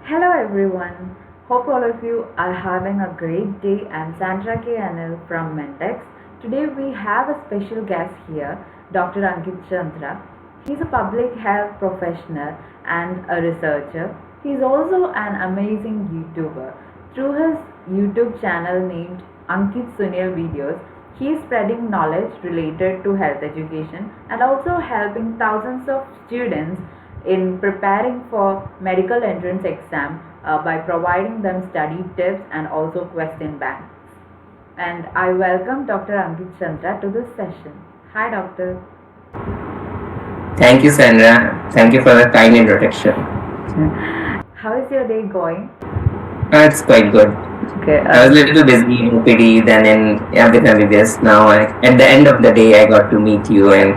Hello everyone. Hope all of you are having a great day. I'm Sandra Anil from MentX. Today we have a special guest here, Dr. Ankit Chandra. He's a public health professional and a researcher. He's also an amazing YouTuber. Through his YouTube channel named Ankit Sunil Videos, he is spreading knowledge related to health education and also helping thousands of students in preparing for medical entrance exam by providing them study tips and also question banks. And I welcome Dr. Ankit Chandra to this session. Hi, Doctor. Thank you, Sandra. Thank you for the kind introduction. How is your day going? It's quite good. Okay. I was a little busy in OPD than in with MBBS. Now, at the end of the day, I got to meet you and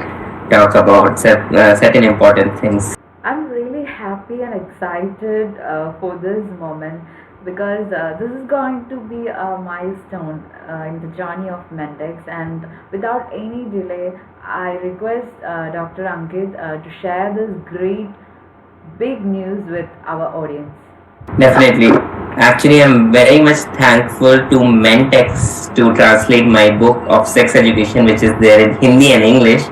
talk about certain important things. I'm really happy and excited for this moment because this is going to be a milestone in the journey of MentX. And without any delay, I request Dr. Ankit to share this great big news with our audience. Definitely. Actually, I'm very much thankful to MentX to translate my book of sex education, which is there in Hindi and English.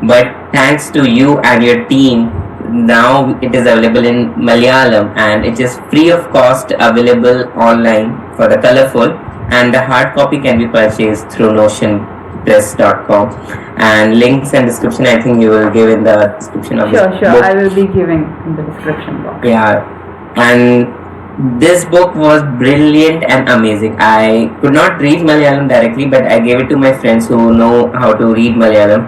But thanks to you and your team, now it is available in Malayalam and it is free of cost available online for the colorful, and the hard copy can be purchased through notionpress.com, and links and description I think you will give in the description of this Sure, book. I will be giving in the description box. Yeah, and this book was brilliant and amazing. I could not read Malayalam directly, but I gave it to my friends who know how to read Malayalam.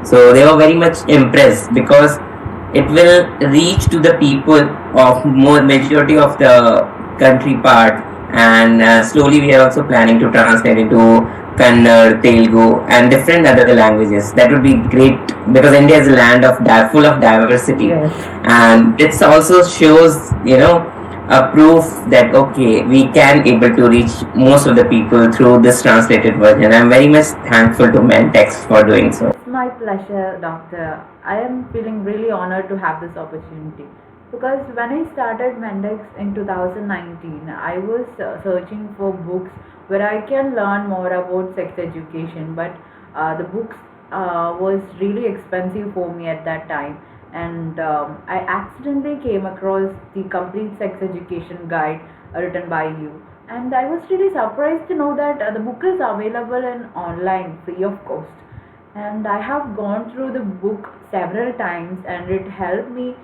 So they were very much impressed because it will reach to the people of more majority of the country part, and slowly we are also planning to translate into Kannada, Telugu, and different other languages. That would be great because India is a land of full of diversity, Yes. and it also shows a proof that okay, we can able to reach most of the people through this translated version. I'm very much thankful to MentX for doing so. It's my pleasure, Doctor. I am feeling really honored to have this opportunity because when I started Mendex in 2019, I was searching for books where I can learn more about sex education, but the books was really expensive for me at that time, and I accidentally came across the Complete Sex Education Guide written by you. And I was really surprised to know that the book is available in online free of cost. And I have gone through the book several times, and it helped me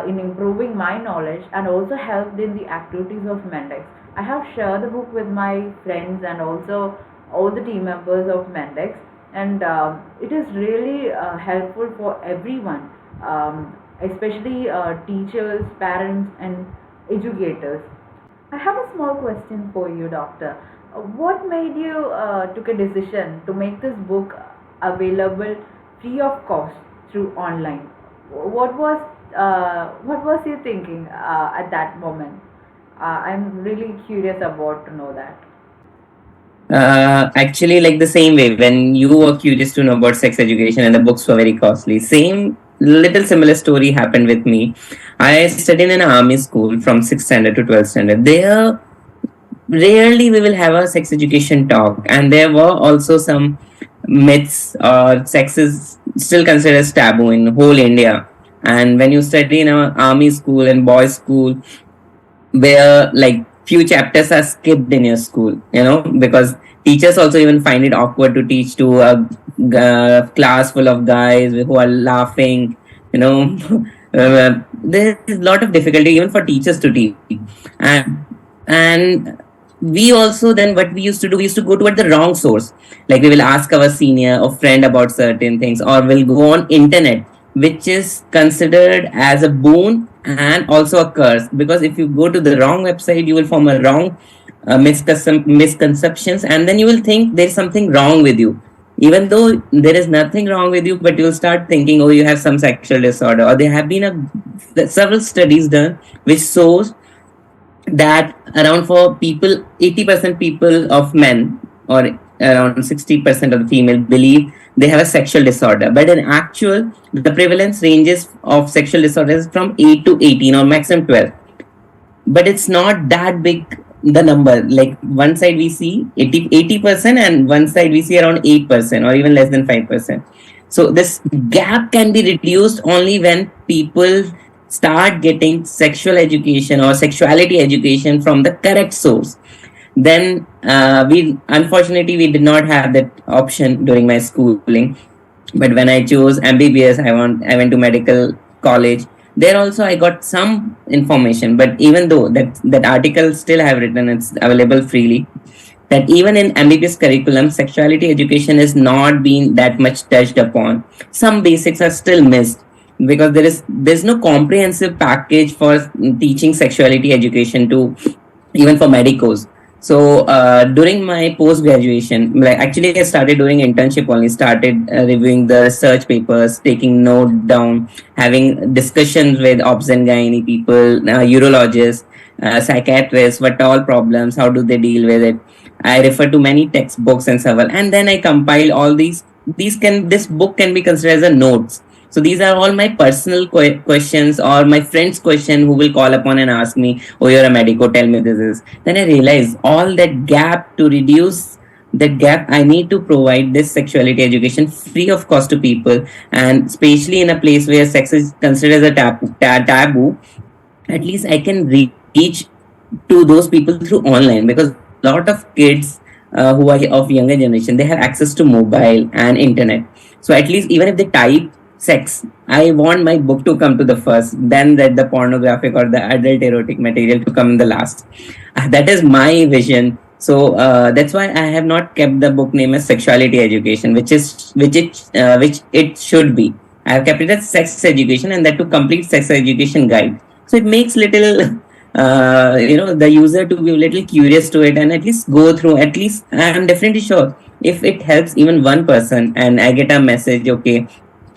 in improving my knowledge and also helped in the activities of Mendex. I have shared the book with my friends and also all the team members of Mendex, and it is really helpful for everyone, especially teachers, parents, and educators. I have a small question for you, Doctor. What made you took a decision to make this book available free of cost through online? What was you thinking at that moment? I'm really curious about to know that. Actually, like the same way, when you were curious to know about sex education and the books were very costly, same little similar story happened with me. I studied in an army school from 6th standard to 12th standard. There, rarely we will have a sex education talk, and there were also some myths, or sex is still considered as taboo in whole India. And when you study in an army school and boys school, where like few chapters are skipped in your school, because teachers also even find it awkward to teach to a class full of guys who are laughing, there's a lot of difficulty even for teachers to teach. And we also, then what we used to do, we used to go toward the wrong source. Like we will ask our senior or friend about certain things, or we'll go on internet, which is considered as a boon and also a curse, because if you go to the wrong website, you will form a wrong misconceptions, and then you will think there's something wrong with you, even though there is nothing wrong with you. But you'll start thinking, oh, you have some sexual disorder. Or there have been several studies done which shows that around for people, 80% people of men, or around 60% of the female, believe they have a sexual disorder. But in actual, the prevalence ranges of sexual disorders from 8 to 18 or maximum 12. but it's not that big. The number, like one side we see 80% and one side we see around 8% or even less than 5%. So this gap can be reduced only when people start getting sexual education or sexuality education from the correct source. Then we unfortunately we did not have that option during my schooling. But when I chose MBBS, I went to medical college. There also I got some information, but even though that article still I have written, it's available freely, that even in MBBS curriculum, sexuality education is not being that much touched upon. Some basics are still missed because there's no comprehensive package for teaching sexuality education to, even for medicos. So during my post graduation, like actually I started doing internship only, started reviewing the research papers, taking note down, having discussions with obs and gynae people, urologists, psychiatrists, what all problems, how do they deal with it. I refer to many textbooks and several, and then I compile all these. This book can be considered as a notes. So these are all my personal questions or my friend's question who will call upon and ask me, "Oh, you're a medico. Tell me this is." Then I realize all that gap, to reduce that gap, I need to provide this sexuality education free of cost to people, and especially in a place where sex is considered as a taboo. At least I can reach to those people through online, because a lot of kids who are of younger generation, they have access to mobile and internet. So at least even if they type sex, I want my book to come to the first, then that the pornographic or the adult erotic material to come in the last. That is my vision. So that's why I have not kept the book name as sexuality education, which it should be. I have kept it as sex education, and that to complete sex education guide. So it makes little the user to be a little curious to it and at least go through. At least I'm definitely sure if it helps even one person and I get a message, okay,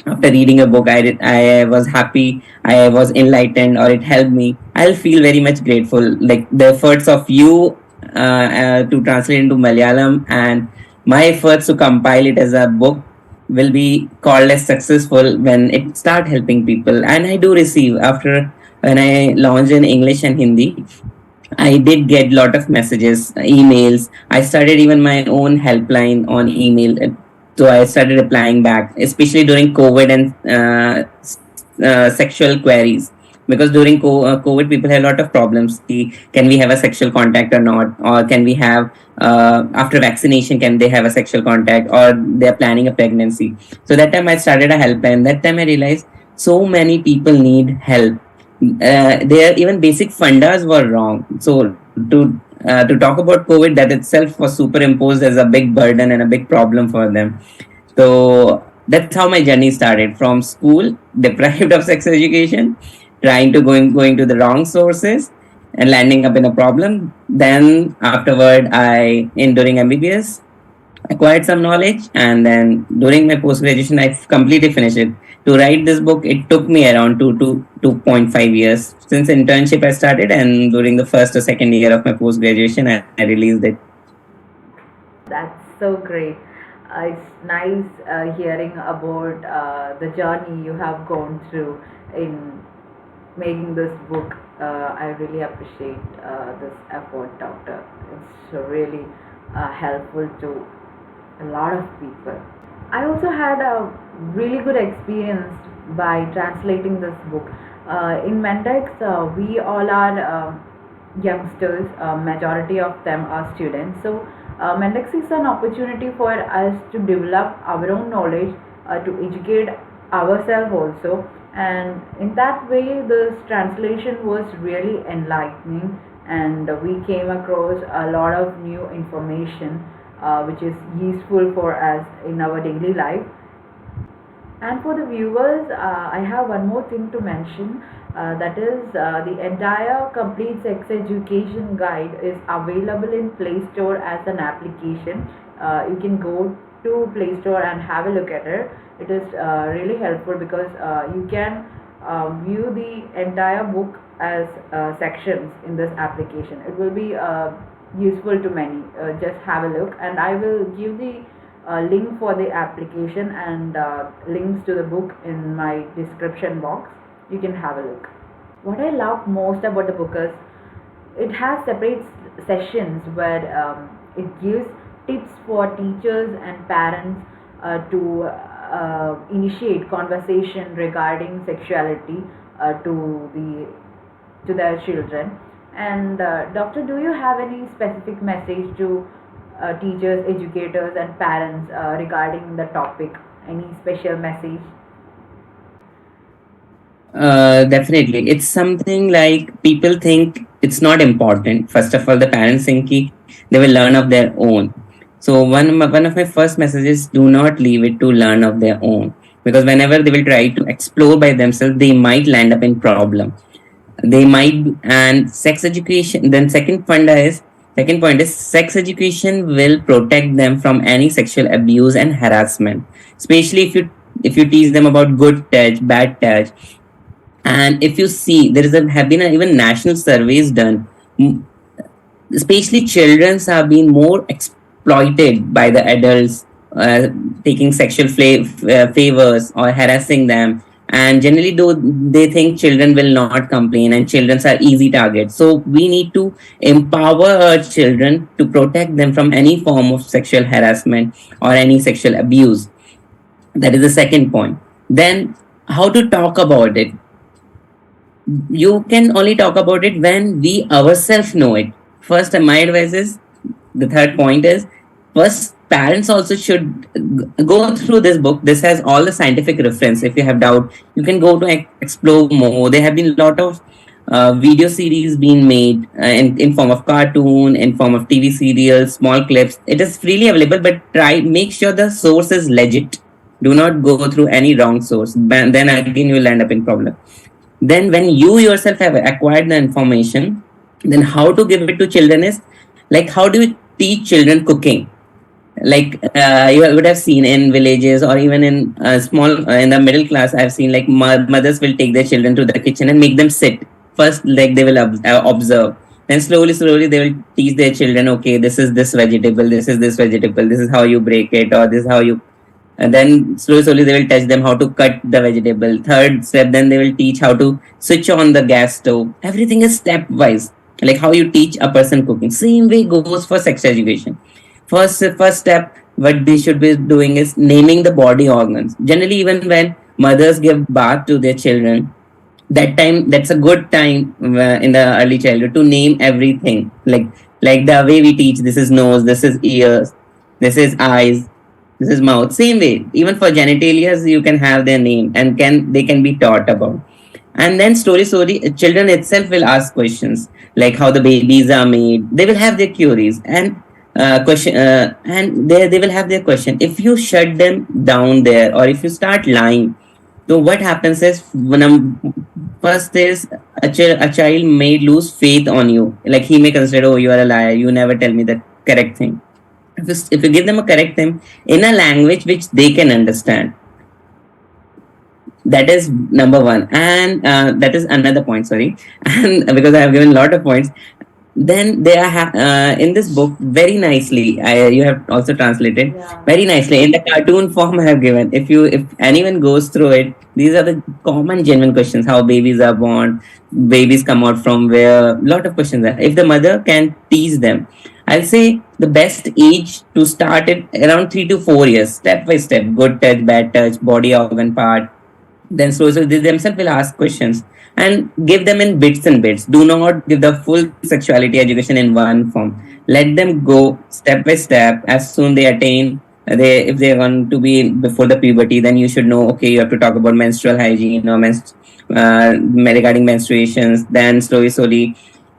after reading a book, I was happy, I was enlightened, or it helped me, I'll feel very much grateful. Like the efforts of you to translate into Malayalam and my efforts to compile it as a book will be called as successful when it start helping people. And I do receive, after when I launched in English and Hindi, I did get lot of messages, emails. I started even my own helpline on email. So I started replying back, especially during COVID and sexual queries. Because during COVID, people had a lot of problems. Can we have a sexual contact or not? Or can we have, after vaccination, can they have a sexual contact? Or they're planning a pregnancy. So that time I started a helpline. That time I realized so many people need help. Their even basic fundas were wrong. So to talk about COVID, that itself was superimposed as a big burden and a big problem for them. So that's how my journey started, from school, deprived of sex education, trying to going to the wrong sources and landing up in a problem. Then afterward, I in during MBBS acquired some knowledge, and then during my post graduation I completely finished it. To write this book, it took me around 2.5 years since internship I started, and during the first or second year of my post graduation I released it. That's so great. It's nice hearing about the journey you have gone through in making this book. I really appreciate this effort, Doctor. It's really helpful to a lot of people. I also had a really good experience by translating this book. In MentX, we all are youngsters, majority of them are students. So, MentX is an opportunity for us to develop our own knowledge, to educate ourselves also. And in that way, this translation was really enlightening, and we came across a lot of new information which is useful for us in our daily life. And for the viewers, I have one more thing to mention. That is, the entire complete sex education guide is available in Play Store as an application. You can go to Play Store and have a look at it. It is really helpful because you can view the entire book as sections in this application. It will be useful to many. Just have a look, and I will give the link for the application and links to the book in my description box. You can have a look. What I love most about the book is it has separate sessions where it gives tips for teachers and parents to initiate conversation regarding sexuality to their children. And doctor, do you have any specific message to teachers, educators, and parents regarding the topic? Any special message? Definitely. It's something like people think it's not important. First of all, the parents think they will learn of their own. So one of my first messages: do not leave it to learn of their own, because whenever they will try to explore by themselves, they might land up in problem. They might. And sex education. Then second point is sex education will protect them from any sexual abuse and harassment, especially if you teach them about good touch, bad touch. And if you see, have been even national surveys done. Especially children have been more exploited by the adults, taking sexual favors or harassing them. And generally, though, they think children will not complain, and children are easy targets. So we need to empower our children to protect them from any form of sexual harassment or any sexual abuse. That is the second point. Then, how to talk about it? You can only talk about it when we ourselves know it. First, my advice is, the third point is, first parents also should go through this book. This has all the scientific reference. If you have doubt, you can go to explore more. There have been a lot of video series being made in form of cartoon, in form of TV serials, small clips. It is freely available, but try make sure the source is legit. Do not go through any wrong source. Then again, you will end up in problem. Then when you yourself have acquired the information, then how to give it to children is like, how do you teach children cooking? Like you would have seen in villages, or even in small in the middle class, I've seen like mothers will take their children to the kitchen and make them sit first. Like they will observe, then slowly they will teach their children, okay, this is this vegetable, this is this vegetable, this is how you break it, or this is how you. And then slowly they will teach them how to cut the vegetable. Third step, then they will teach how to switch on the gas stove. Everything is stepwise, like how you teach a person cooking. Same way goes for sex education. First step, what they should be doing is naming the body organs. Generally, even when mothers give bath to their children, that's a good time in the early childhood to name everything. Like the way we teach, this is nose, this is ears, this is eyes, this is mouth. Same way, even for genitalia, you can have their name, and can be taught about. And then slowly children itself will ask questions, like how the babies are made. They will have their queries, and question and they will have their question. If you shut them down there, or if you start lying, so what happens is, first is a child may lose faith on you. Like he may consider, oh, you are a liar, you never tell me the correct thing. If you give them a correct thing in a language which they can understand, that is number one. And that is another point, sorry. And because I have given a lot of points, then they are in this book very nicely. You have also translated Yeah. very nicely in the cartoon form I have given. If anyone goes through it, these are the common genuine questions: how babies are born, babies come out from where. Lot of questions there. If the mother can teach them, I'll say the best age to start it around 3 to 4 years, step by step. Good touch, bad touch, body organ part. Then so they themselves will ask questions, and give them in bits and bits. Do not give the full sexuality education in one form. Let them go step by step. As soon they attain, they if they want to be before the puberty, then you should know, okay, you have to talk about menstrual hygiene, or regarding menstruations. Then slowly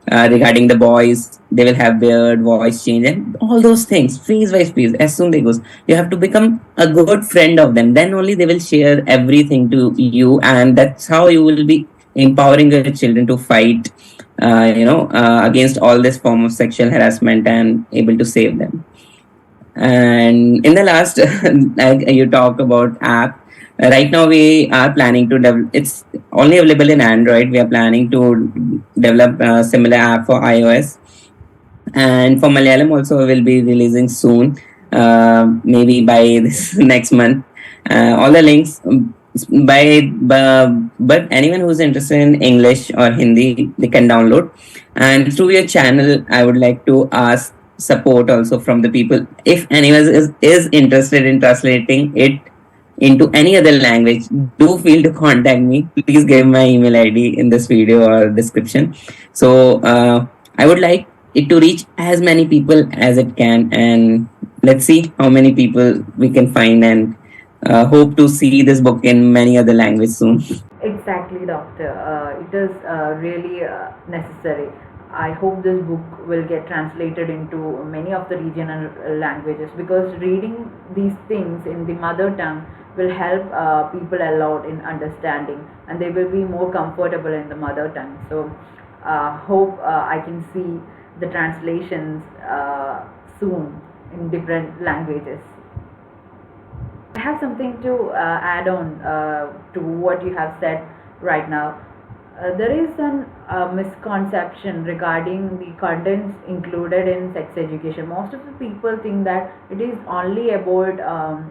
regarding the boys, they will have beard, voice change, and all those things, phase by phase. As soon they goes, you have to become a good friend of them. Then only they will share everything to you, and that's how you will be empowering your children to fight, against all this form of sexual harassment, and able to save them. And in the last, like you talk about app. Right now, we are planning to develop. It's only available in Android. We are planning to develop a similar app for iOS, and for Malayalam also we will be releasing soon. Maybe by this next month. All the links. But anyone who's interested in English or Hindi, they can download. And through your channel, I would like to ask support also from the people. If anyone is interested in translating it into any other language, do feel to contact me. Please give my email ID in this video or description. So I would like it to reach as many people as it can, and let's see how many people we can find, and hope to see this book in many other languages soon. Exactly, doctor. It is really necessary. I hope this book will get translated into many of the regional languages, because reading these things in the mother tongue will help people a lot in understanding, and they will be more comfortable in the mother tongue. So, hope I can see the translations soon in different languages. I have something to add on to what you have said right now. There is an misconception regarding the contents included in sex education. Most of the people think that it is only about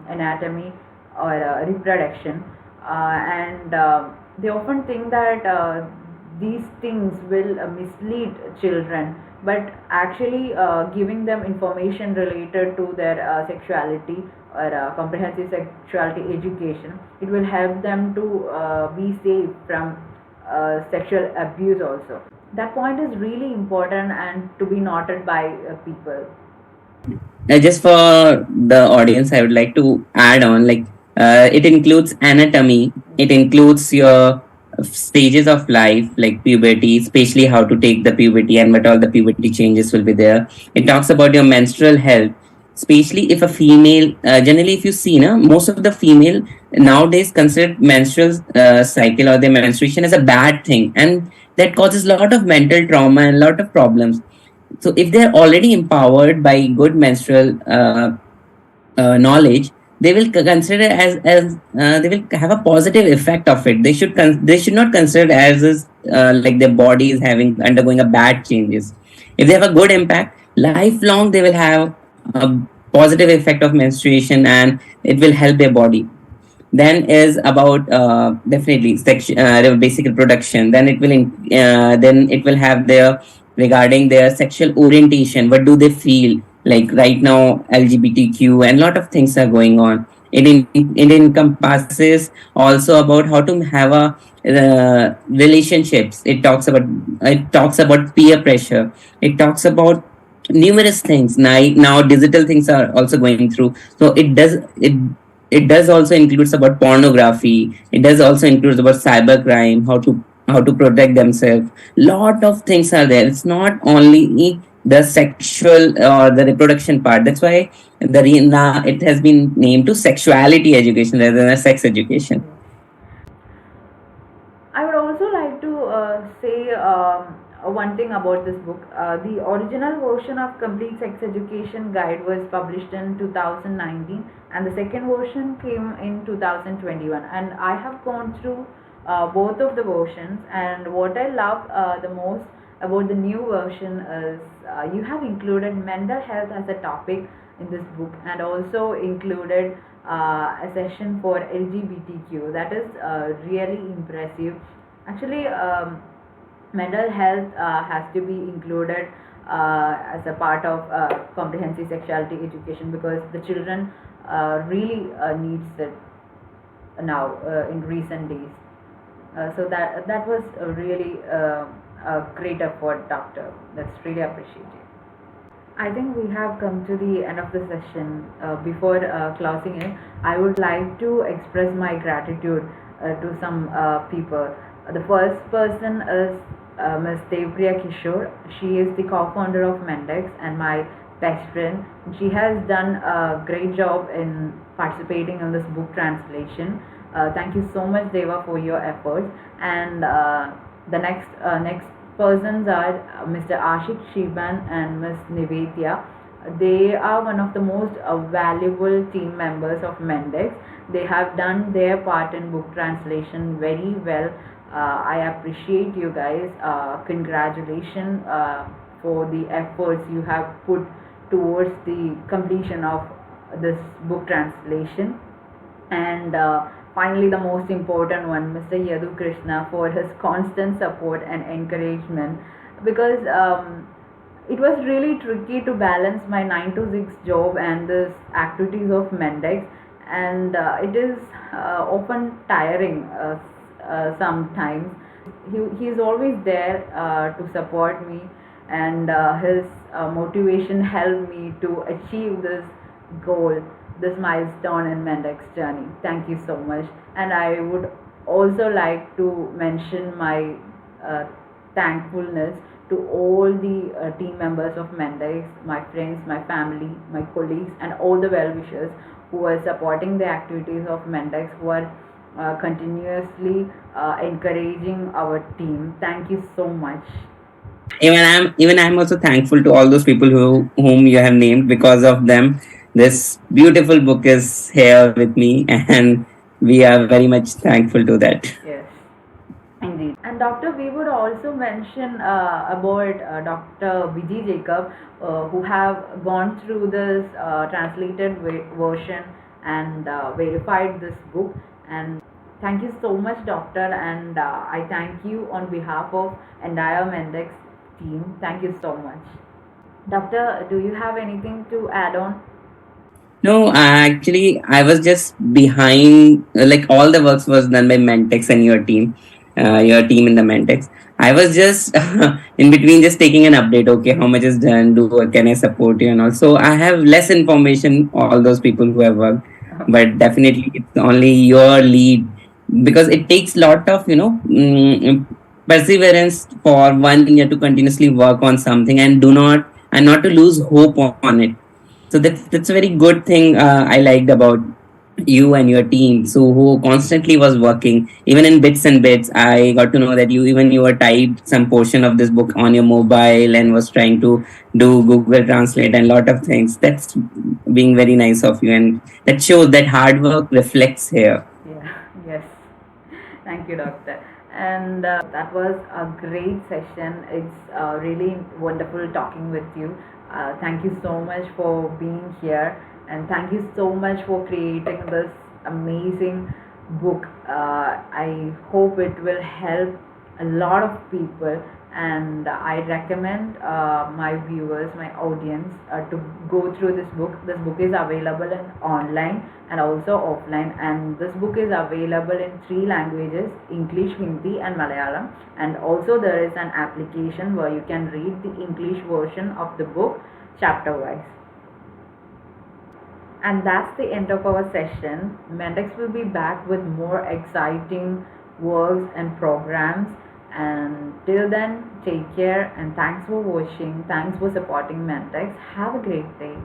anatomy or reproduction, and they often think that these things will mislead children, but actually giving them information related to their sexuality or comprehensive sexuality education, it will help them to be safe from sexual abuse also. That point is really important and to be noted by people. Just for the audience, I would like to add on, like, it includes anatomy, it includes your stages of life, like puberty, especially how to take the puberty and what all the puberty changes will be there. It talks about your menstrual health, especially if a female, generally if you see, na, most of the female nowadays consider menstrual cycle or their menstruation as a bad thing, and that causes a lot of mental trauma and a lot of problems. So if they're already empowered by good menstrual knowledge, they will consider as they will have a positive effect of it. They should not consider as like their body is having undergoing a bad changes. If they have a good impact, lifelong they will have a positive effect of menstruation, and it will help their body. Then is about definitely basic reproduction. Then it will have their regarding their sexual orientation. What do they feel like right now? LGBTQ and lot of things are going on. It encompasses also about how to have a relationships. It talks about peer pressure. It talks about numerous things. Now digital things are also going through, so it does also includes about pornography. It does also includes about cybercrime, how to protect themselves. Lot of things are there. It's not only the sexual or the reproduction part. That's why it has been named to sexuality education rather than a sex education. I would also like to say one thing about this book. The original version of Complete Sex Education Guide was published in 2019, and the second version came in 2021. And I have gone through both of the versions, and what I love the most about the new version is you have included mental health as a topic in this book, and also included a session for LGBTQ. That is really impressive. Actually, mental health has to be included as a part of comprehensive sexuality education, because the children really needs it now in recent days. So that was a really a great effort, doctor. That's really appreciated. I think we have come to the end of the session. Before closing it, I would like to express my gratitude to some people. The first person is Ms. Devpriya Kishore. She is the co-founder of MentX and my best friend. She has done a great job in participating in this book translation. Thank you so much, Deva, for your efforts. And the next persons are Mr. Ashik Shiban and Ms. Nivetya. They are one of the most valuable team members of Mendex. They have done their part in book translation very well. I appreciate you guys. Congratulations for the efforts you have put towards the completion of this book translation. And finally, the most important one, Mr. Yadu Krishna, for his constant support and encouragement. Because it was really tricky to balance my 9 to 6 job and this activities of Mendex, and it is often tiring sometimes. He's always there to support me, and his motivation helped me to achieve this goal, this milestone in Mendex journey. Thank you so much. And I would also like to mention my uh, thankfulness to all the team members of Mendex, my friends, my family, my colleagues, and all the well wishers who are supporting the activities of Mendex, who are continuously encouraging our team. Thank you so much. Even I'm also thankful to all those people whom you have named. Because of them, this beautiful book is here with me, and we are very much thankful to that. Yes. Indeed. And Doctor, we would also mention about Dr. Vijay Jacob, who have gone through this translated version and verified this book. And thank you so much, Doctor. And I thank you on behalf of entire Mendex team. Thank you so much. Doctor, do you have anything to add on? No, actually, I was just behind. Like all the works was done by MentX and your team in the MentX. I was just in between, just taking an update. Okay, how much is done? Can I support you? And also, I have less information. All those people who have worked, but definitely it's only your lead, because it takes lot of perseverance for 1 year to continuously work on something, and not to lose hope on it. So that's a very good thing I liked about you and your team. So who constantly was working, even in bits and bits. I got to know that you were typed some portion of this book on your mobile and was trying to do Google Translate and lot of things. That's being very nice of you, and that shows that hard work reflects here. Yeah, yes. Thank you, Doctor. And that was a great session. It's really wonderful talking with you. Thank you so much for being here, and thank you so much for creating this amazing book. I hope it will help a lot of people, and I recommend my viewers, my audience, to go through this book. This book is available in online and also offline, and this book is available in three languages: English, Hindi, and Malayalam. And also there is an application where you can read the English version of the book chapter wise. And that's the end of our session. Mendex will be back with more exciting works and programs. And till then, take care and thanks for watching. Thanks for supporting Mentex. Have a great day.